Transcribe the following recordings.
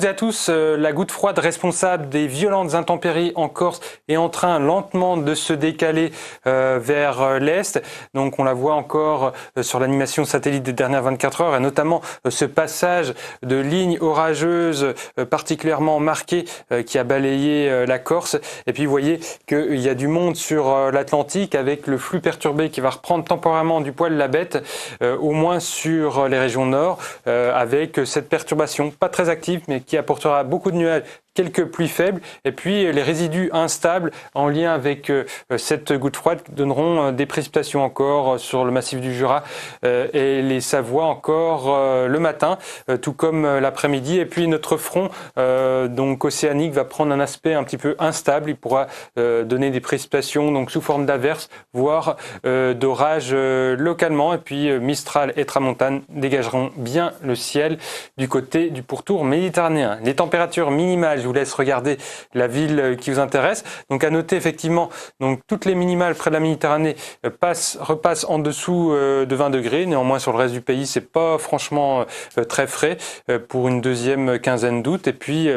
toutes et à tous, la goutte froide responsable des violentes intempéries en Corse est en train lentement de se décaler vers l'est. Donc on la voit encore sur l'animation satellite des dernières 24 heures et notamment ce passage de lignes orageuses particulièrement marquées qui a balayé la Corse. Et puis vous voyez qu'il y a du monde sur l'Atlantique avec le flux perturbé qui va reprendre temporairement du poil la bête, au moins sur les régions nord, avec cette perturbation pas très active mais qui apportera beaucoup de nuages, quelques pluies faibles, et puis les résidus instables en lien avec cette goutte froide donneront des précipitations encore sur le massif du Jura et les Savoies encore le matin, tout comme l'après-midi. Et puis notre front donc océanique va prendre un aspect un petit peu instable. Il pourra donner des précipitations donc sous forme d'averses, voire d'orages localement. Et puis Mistral et Tramontane dégageront bien le ciel du côté du pourtour méditerranéen. Les températures minimales, je vous laisse regarder la ville qui vous intéresse. Donc à noter effectivement, donc toutes les minimales près de la Méditerranée repassent en dessous de 20 degrés. Néanmoins sur le reste du pays, c'est pas franchement très frais pour une deuxième quinzaine d'août. Et puis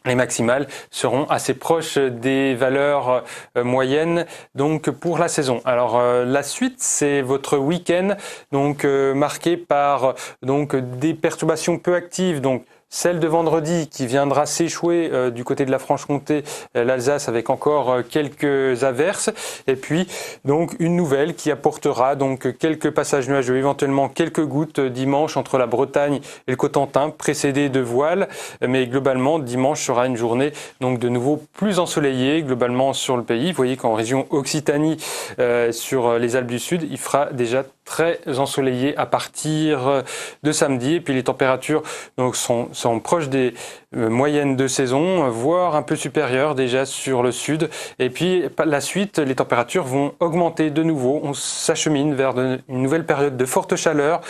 les maximales seront assez proches des valeurs moyennes donc pour la saison. Alors la suite, c'est votre week-end donc marqué par donc des perturbations peu actives, donc celle de vendredi qui viendra s'échouer du côté de la Franche-Comté, l'Alsace avec encore quelques averses. Et puis donc une nouvelle qui apportera donc quelques passages nuageux, éventuellement quelques gouttes dimanche entre la Bretagne et le Cotentin, précédées de voiles. Mais globalement, dimanche sera une journée donc de nouveau plus ensoleillée globalement sur le pays. Vous voyez qu'en région Occitanie, sur les Alpes du Sud, il fera déjà très ensoleillé à partir de samedi. Et puis les températures donc sont proches des moyennes de saison, voire un peu supérieures déjà sur le sud. Et puis la suite, les températures vont augmenter de nouveau. On s'achemine vers une nouvelle période de forte chaleur,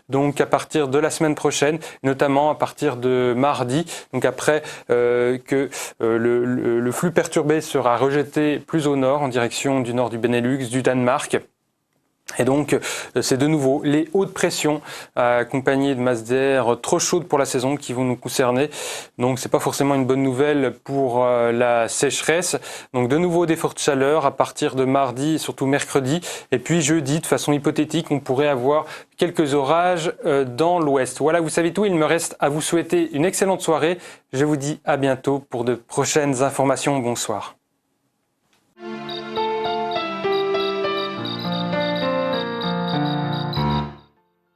donc à partir de la semaine prochaine, notamment à partir de mardi. Donc après que le flux perturbé sera rejeté plus au nord, en direction du nord du Benelux, du Danemark. Et donc, c'est de nouveau les hautes pressions accompagnées de masses d'air trop chaudes pour la saison qui vont nous concerner. Donc, c'est pas forcément une bonne nouvelle pour la sécheresse. Donc, de nouveau des fortes chaleurs à partir de mardi et surtout mercredi. Et puis jeudi, de façon hypothétique, on pourrait avoir quelques orages dans l'ouest. Voilà, vous savez tout. Il me reste à vous souhaiter une excellente soirée. Je vous dis à bientôt pour de prochaines informations. Bonsoir.